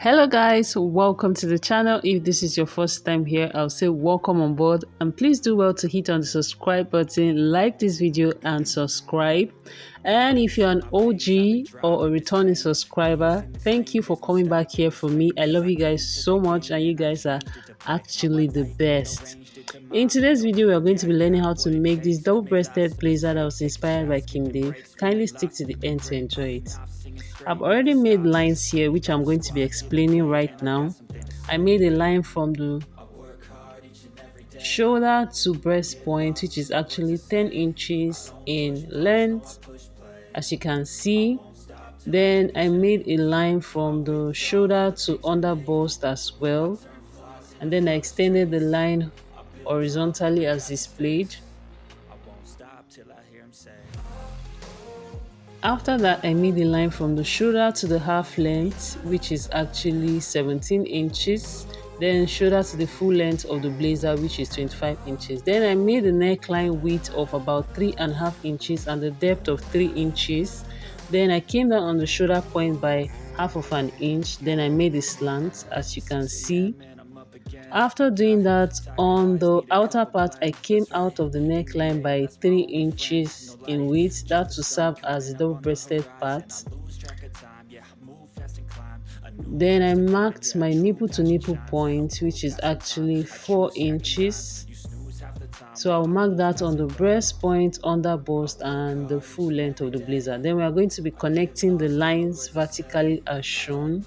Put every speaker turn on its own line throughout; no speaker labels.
Hello guys, welcome to the channel. If this is your first time here, I'll say welcome on board, and please do well to hit on the subscribe button, like this video and subscribe. And if you're an OG or a returning subscriber, thank you for coming back here for me. I love you guys so much, and you guys are actually the best. In today's video, we are going to be learning how to make this double-breasted blazer that was inspired by King Dave. Kindly stick to the end to enjoy it. I've already made lines here which I'm going to be explaining right now. I made a line from the shoulder to breast point, which is actually 10 inches in length, as you can see. Then I made a line from the shoulder to under bust as well, and then I extended the line horizontally as displayed. After that, I made a line from the shoulder to the half length, which is actually 17 inches. Then shoulder to the full length of the blazer, which is 25 inches. Then I made the neckline width of about 3.5 inches and the depth of 3 inches. Then I came down on the shoulder point by half of an inch. Then I made a slant, as you can see. After doing that, on the outer part, I came out of the neckline by 3 inches in width. That to serve as the double-breasted part. Then I marked my nipple to nipple point, which is actually 4 inches. So I'll mark that on the breast point, under bust, and the full length of the blazer. Then we are going to be connecting the lines vertically as shown.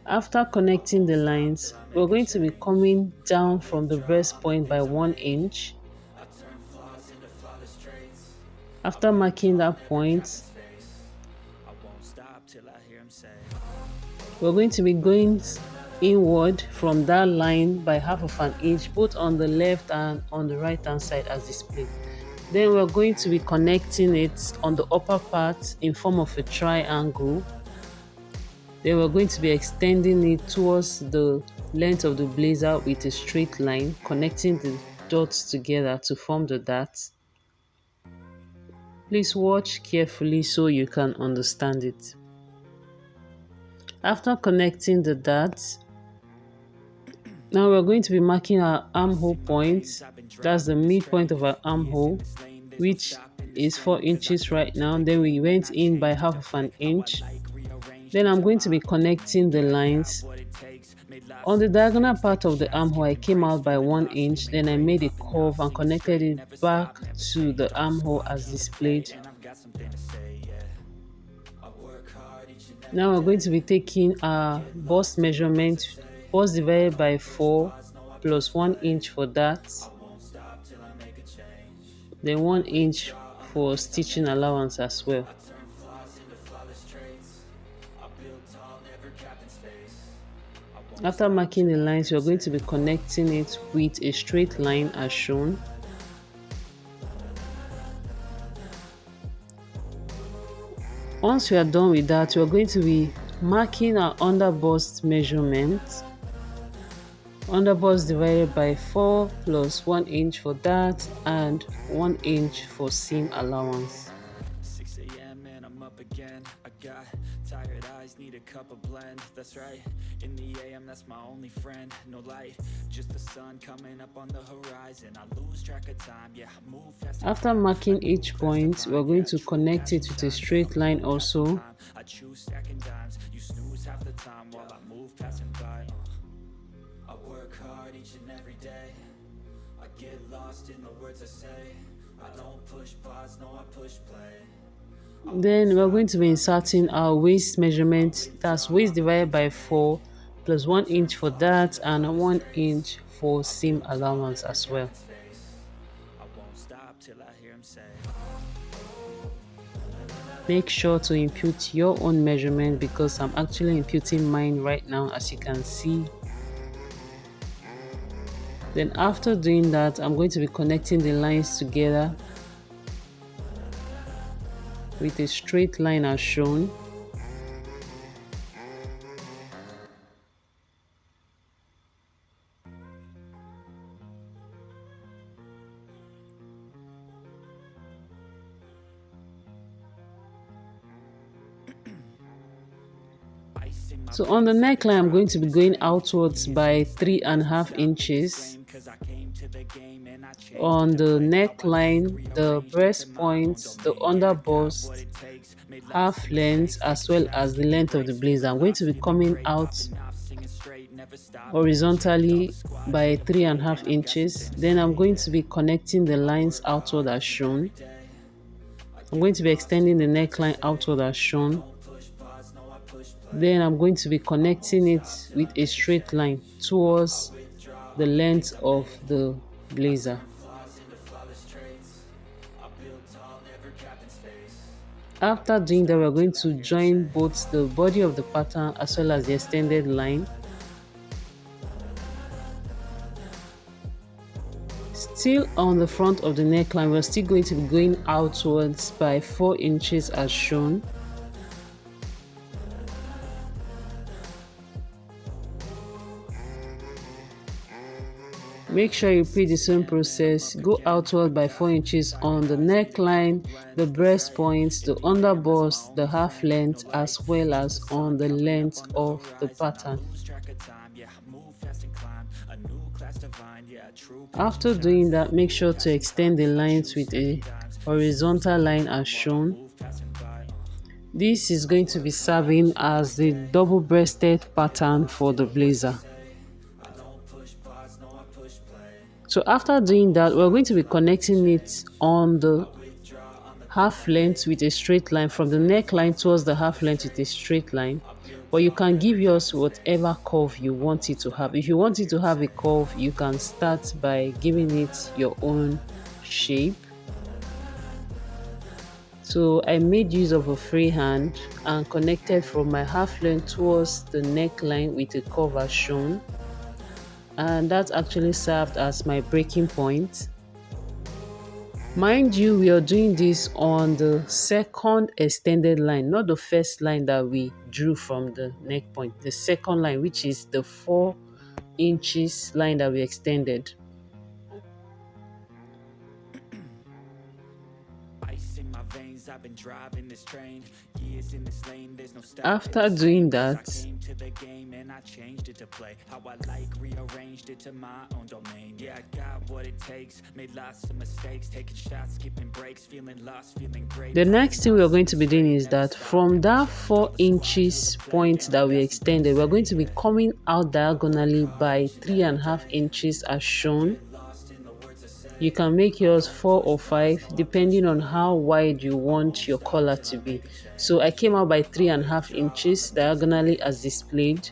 After connecting the lines, we're going to be coming down from the breast point by 1 inch. After marking that point, we're going to be going inward from that line by half of an inch, both on the left and on the right hand side as displayed. Then we're going to be connecting it on the upper part in form of a triangle. Then we're going to be extending it towards the length of the blazer with a straight line, connecting the dots together to form the dart. Please watch carefully so you can understand it. After connecting the darts, now we're going to be marking our armhole point. That's the midpoint of our armhole, which is 4 inches right now. Then we went in by half of an inch. Then I'm going to be connecting the lines. On the diagonal part of the armhole, I came out by 1 inch. Then I made a curve and connected it back to the armhole as displayed. Now we're going to be taking our bust measurement, bust divided by 4 plus 1 inch for that. Then 1 inch for stitching allowance as well. After marking the lines, we're going to be connecting it with a straight line as shown. Once we are done with that, we're going to be marking our under bust measurement. Under bust divided by 4 plus 1 inch for that and 1 inch for seam allowance. 6 a.m. and I'm up again. I got tired eyes, need a cup of blend. That's right, in the AM, that's my only friend. No light, just the sun coming up on the horizon. I lose track of time, yeah, I move fast. After marking each point, we're going to connect it with a straight line also. I choose stacking dimes, you snooze half the time while I move passing by. I work hard each and every day. I get lost in the words I say. I don't push pause, no, I push play. Then we're going to be inserting our waist measurement. That's waist divided by 4 plus 1 inch for that and 1 inch for seam allowance as well. Make sure to input your own measurement because I'm actually inputting mine right now, as you can see. Then after doing that, I'm going to be connecting the lines together with a straight line as shown. So on the neckline, I'm going to be going outwards by 3.5 inches. On the neckline, the breast points, the under bust, half length, as well as the length of the blazer. I'm going to be coming out horizontally by 3.5 inches. Then I'm going to be connecting the lines outward as shown. I'm going to be extending the neckline outward as shown. Then I'm going to be connecting it with a straight line towards the length of the blazer. After doing that, we're going to join both the body of the pattern as well as the extended line. Still on the front of the neckline, we're still going to be going outwards by 4 inches as shown. Make sure you repeat the same process. Go outward by 4 inches on the neckline, the breast points, the under bust, the half length, as well as on the length of the pattern. After doing that, make sure to extend the lines with a horizontal line as shown. This is going to be serving as the double-breasted pattern for the blazer. So after doing that, we're going to be connecting it on the half length with a straight line, from the neckline towards the half length with a straight line. But you can give yours whatever curve you want it to have. If you want it to have a curve, you can start by giving it your own shape. So I made use of a freehand and connected from my half length towards the neckline with a curve as shown. And that actually served as my breaking point. Mind you, we are doing this on the second extended line, not the first line that we drew from the neck point. The second line, which is the 4 inches line that we extended. After doing that, the next thing we are going to be doing is that from that 4 inches point that we extended, we are going to be coming out diagonally by 3.5 inches as shown. You can make yours 4 or 5 depending on how wide you want your collar to be. So I came out by 3.5 inches diagonally as displayed.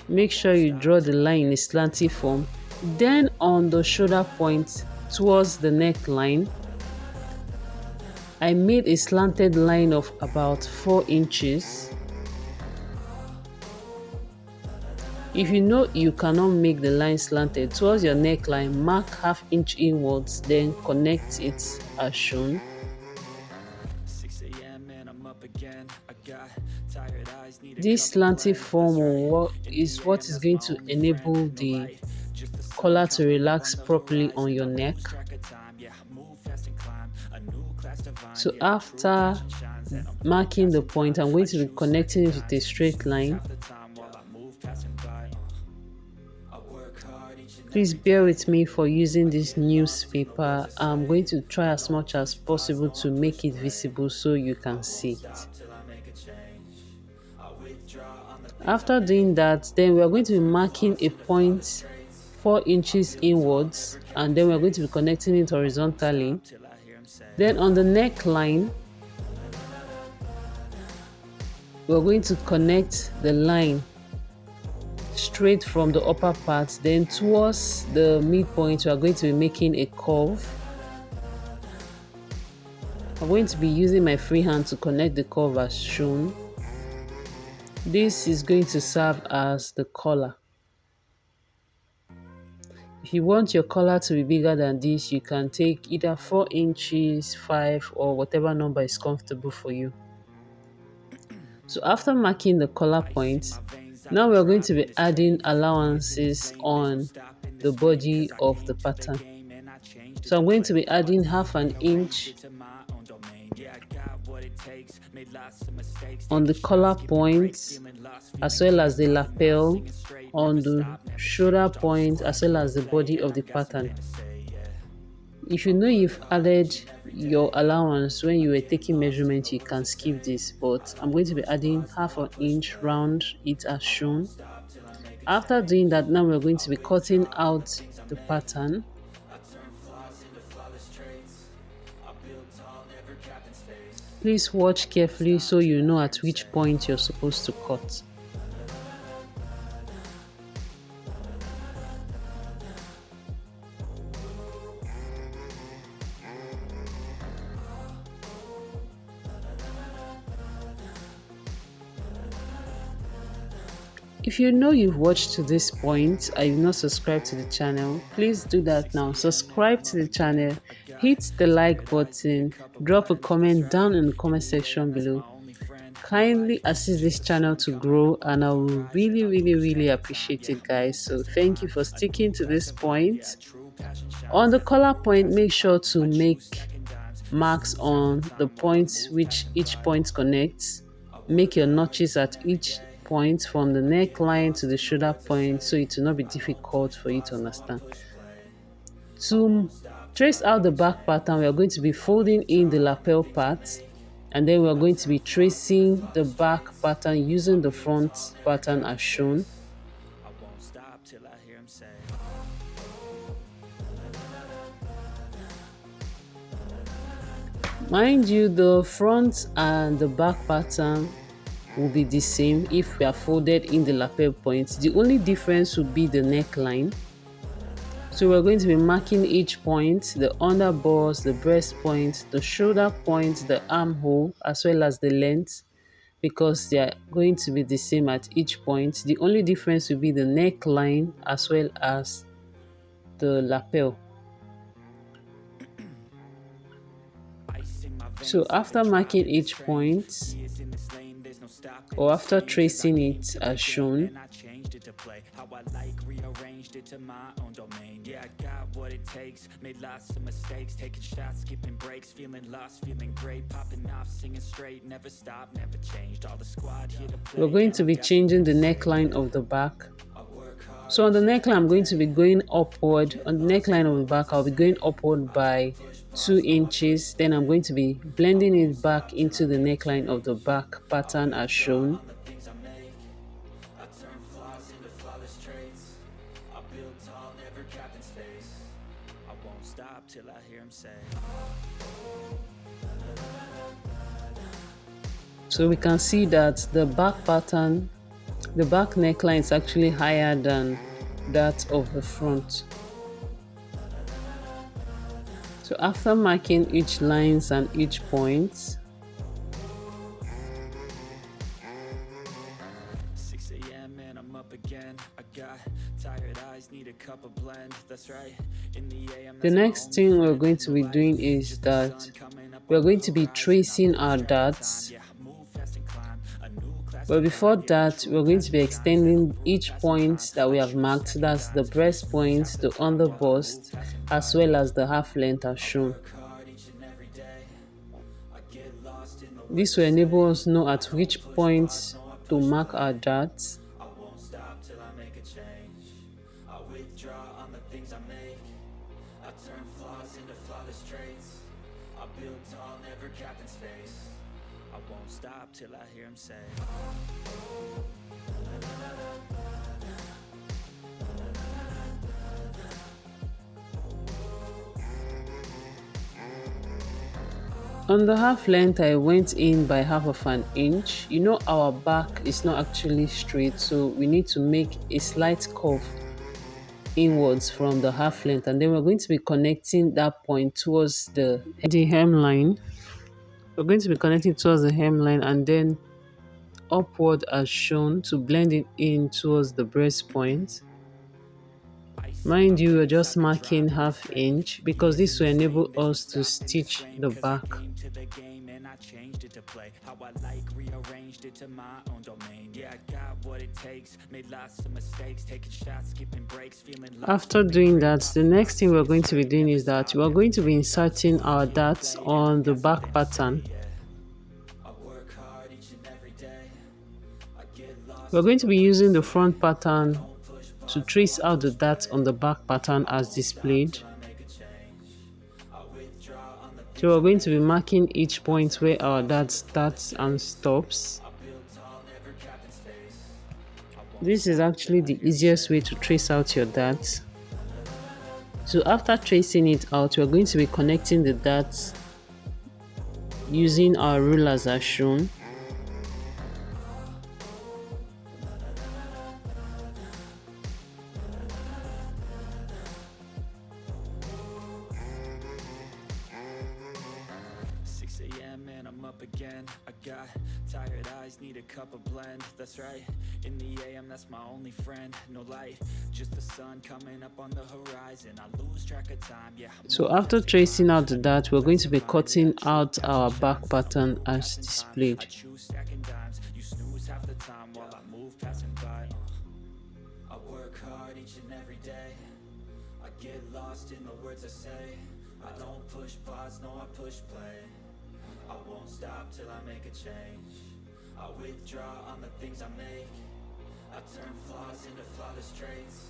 Make sure you draw the line in a slanty form. Then on the shoulder point towards the neckline, I made a slanted line of about 4 inches. If you know you cannot make the line slanted towards your neckline, mark ½ inch inwards, then connect it as shown. This slanted form is what is going to enable the collar to relax properly on your neck. So after marking the point, I'm going to be connecting it with a straight line. Please bear with me for using this newspaper. I'm going to try as much as possible to make it visible so you can see it. After doing that, then we are going to be marking a point 4 inches inwards, and then we're going to be connecting it horizontally. Then on the neckline, we're going to connect the line straight from the upper part, then towards the midpoint we are going to be making a curve. I'm going to be using my freehand to connect the curve as shown. This is going to serve as the collar. If you want your collar to be bigger than this, you can take either 4 inches, 5, or whatever number is comfortable for you. So after marking the collar point, now we are going to be adding allowances on the body of the pattern. So I'm going to be adding ½ inch on the collar point as well as the lapel, on the shoulder point as well as the body of the pattern. If you know you've added your allowance when you were taking measurement, you can skip this, but I'm going to be adding half an inch round it as shown. After doing that, now we're going to be cutting out the pattern. Please watch carefully so you know at which point you're supposed to cut. If you know you've watched to this point and you've not subscribed to the channel, please do that now. Subscribe to the channel, hit the like button, drop a comment down in the comment section below. Kindly assist this channel to grow and I will really appreciate it, guys. So thank you for sticking to this point. On the collar point, make sure to make marks on the points which each point connects. Make your notches at each point from the neckline to the shoulder point so it will not be difficult for you to understand. To trace out the back pattern, we are going to be folding in the lapel part and then we are going to be tracing the back pattern using the front pattern as shown. Mind you, the front and the back pattern will be the same if we are folded in the lapel point. The only difference would be the neckline. So we're going to be marking each point, the under bust, the breast point, the shoulder point, the armhole, as well as the length, because they are going to be the same at each point. The only difference will be the neckline as well as the lapel. So after marking each point, or after tracing it as shown, we're going to be changing the neckline of the back. So on the neckline, I'm going to be going upward. On the neckline of the back, I'll be going upward by 2 inches. Then I'm going to be blending it back into the neckline of the back pattern as shown. So we can see that the back pattern, the back neckline is actually higher than that of the front. So after marking each lines and each point, the next thing we're going to be doing is that we're going to be tracing our darts. But before that, we're going to be extending each point that we have marked. That's the breast point, the under bust, as well as the half length as shown. This will enable us to know at which point to mark our darts. Till I hear him say. On the half length, I went in by half of an inch. You know our back is not actually straight, so we need to make a slight curve inwards from the half length, and then we're going to be connecting that point towards the hemline. We're going to be connecting towards the hemline and then upward as shown to blend it in towards the breast point. Mind you, we're just marking half inch because this will enable us to stitch the back. After doing that, the next thing we're going to be doing is that we're going to be inserting our darts on the back pattern. We're going to be using the front pattern to trace out the darts on the back pattern as displayed. So we're going to be marking each point where our dart starts and stops. This is actually the easiest way to trace out your darts. So after tracing it out, we're going to be connecting the darts using our rulers as shown.
Tired eyes need a cup of blend. That's right, in the AM that's my only friend. No light, just the sun coming up on the horizon. I lose track of time, yeah.
So after tracing out the dart, we're going to be cutting out our back pattern as displayed.
You snooze half the time while I move passing by. I work hard each and every day. I get lost in the words I say. I don't push pause, no, I push play. I won't stop till I make a change. I withdraw on the things I make. I turn flaws into flawless traits.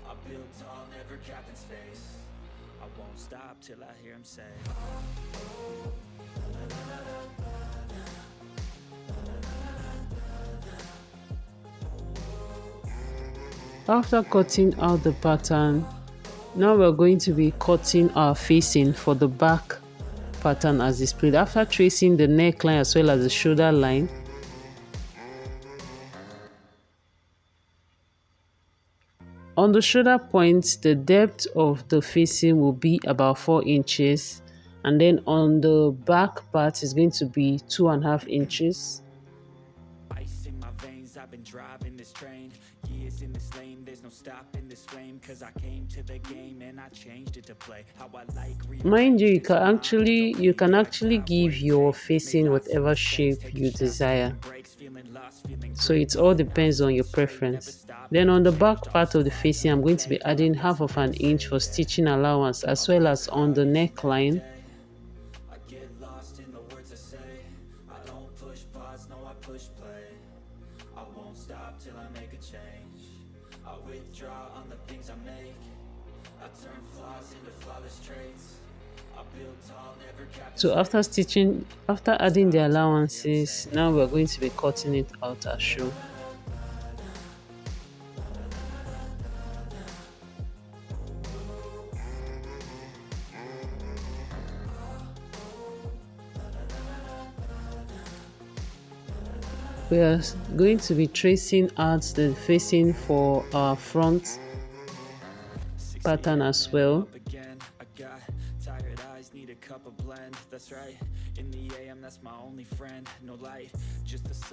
I build tall, never capped in space. I won't stop till I hear him say.
After cutting out the pattern, now we're going to be cutting our facing for the back pattern as displayed. After tracing the neckline as well as the shoulder line, on the shoulder point, the depth of the facing will be about 4 inches, and then on the back part is going to be 2.5 inches.
Ice in my veins, I've been driving this train. Years in this lane, there's no stopping this flame. Cause I came to the game and I changed it to play how I like.
Mind you, you can actually give your facing whatever shape you desire. So it all depends on your preference. Then on the back part of the facing, I'm going to be adding 1/2 inch for stitching allowance, as well as on the neckline.
I get lost in the words I say. I don't push pause, no, I push play. I won't stop till I make a change. I withdraw on the things I make. I turn flaws into flawless traits. I build tall, never capped.
So after adding the allowances, now we're going to be cutting it out as shown. We are going to be tracing out the facing for our front pattern as well.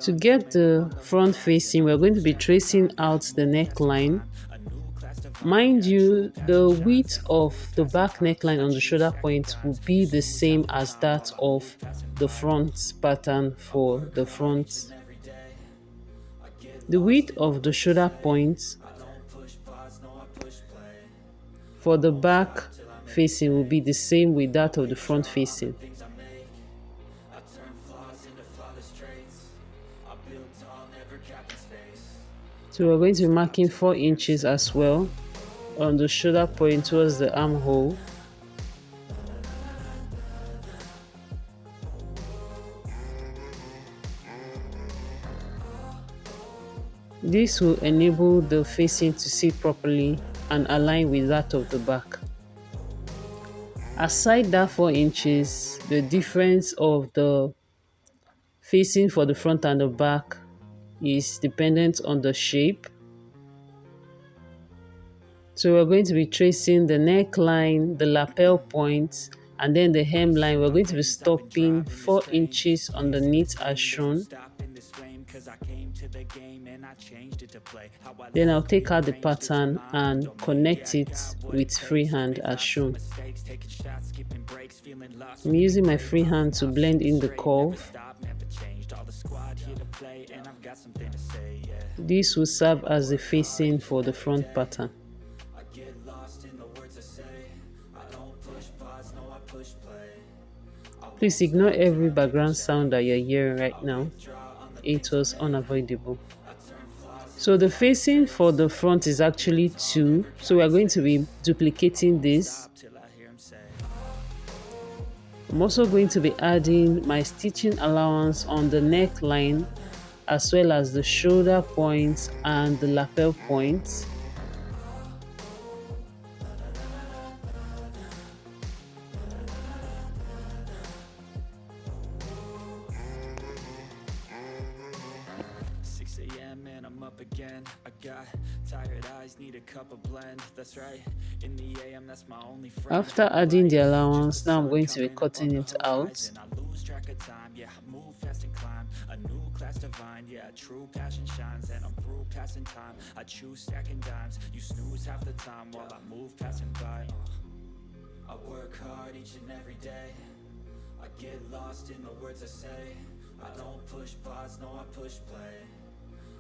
To get the front facing, we're going to be tracing out the neckline. Mind you, the width of the back neckline on the shoulder point will be the same as that of the front pattern for the front. The width of the shoulder point for the back facing will be the same with that of the front facing. So we're going to be marking 4 inches as well on the shoulder point towards the armhole. This will enable the facing to sit properly and align with that of the back. Aside that 4 inches, the difference of the facing for the front and the back is dependent on the shape. So we're going to be tracing the neckline, the lapel point, and then the hemline. We're going to be stopping 4 inches underneath as shown.
into the game and I changed it to play how I
Then I'll
like.
take out the
Rearranged it to
pattern
mine,
and
don't make
connect
it.
it
Got what it
with
takes.
freehand as
Realize
shown.
mistakes, taking shots, skipping breaks, feeling lost,
I'm
feeling
using my
great.
freehand to
Up,
blend in the
straight, never
curve.
stop, never changed. All the squad here to play, and I've got something to say, yeah.
This will serve as the facing for the front pattern.
I get lost in the words I say. I don't push pause, no, I push play.
Please ignore every background sound that you're hearing right now. It was unavoidable. So the facing for the front is actually 2. So we are going to be duplicating this.
Till I hear him say,
I'm also going to be adding my stitching allowance on the neckline as well as the shoulder points and the lapel points.
and I'm up again. I got tired eyes, need a cup of blend. That's right, in the AM, that's my only friend.
After adding the allowance, now I'm going to be cutting it out.
I lose track of time, yeah, I move fast and climb a new class divine, yeah, true passion shines, and I'm through passing time. I choose stacking dimes, you snooze half the time while I move passing by. I work hard each and every day. I get lost in the words I say. I don't push pause, no, I push play.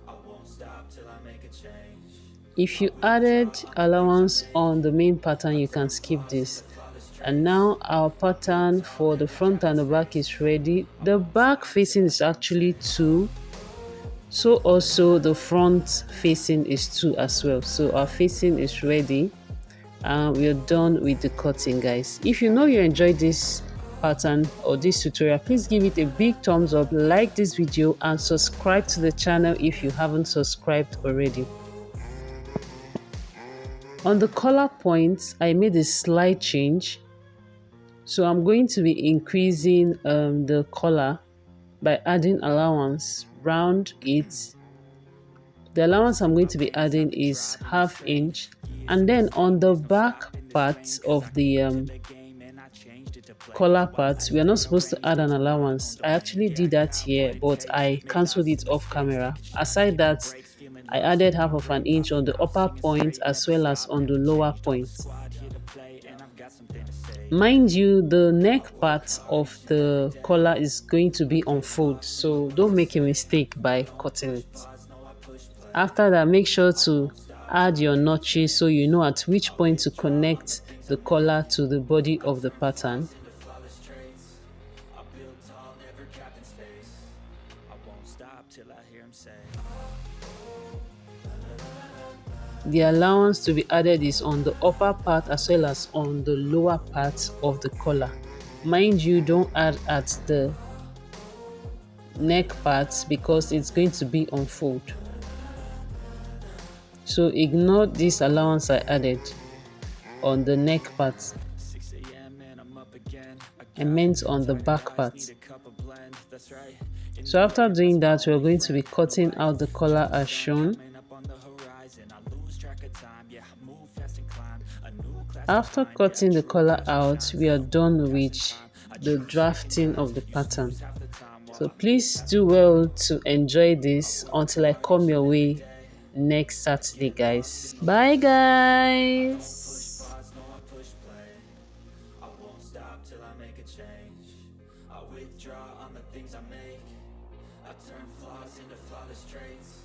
I won't stop till I make a change.
If you added allowance on the main pattern, you can skip this. And now our pattern for the front and the back is ready. The back facing is actually 2. So also the front facing is 2 as well. So our facing is ready. And we are done with the cutting, guys. If you know you enjoyed this pattern or this tutorial, please give it a big thumbs up, like this video, and subscribe to the channel if you haven't subscribed already. On the collar points, I made a slight change. So I'm going to be increasing the collar by adding allowance round it. The allowance I'm going to be adding is 1/2 inch, and then on the back part of the collar part, we are not supposed to add an allowance. I actually did that here, but I cancelled it off camera. Aside that, I added 1/2 an inch on the upper point as well as on the lower point. Mind you, the neck part of the collar is going to be on fold, so don't make a mistake by cutting it. After that, make sure to add your notches so you know at which point to connect the collar to the body of the pattern. The allowance to be added is on the upper part as well as on the lower part of the collar. Mind you, don't add at the neck part because it's going to be on fold. So ignore this allowance I added on the neck part. I meant on the back part. So after doing that, we're going to be cutting out the collar as shown. After cutting the collar out, we are done with the drafting of the pattern. So please do well to enjoy this until I come your way next Saturday, guys. Bye, guys.
I won't stop till I make a change. I withdraw on the things I make. I turn flaws into flawless traits.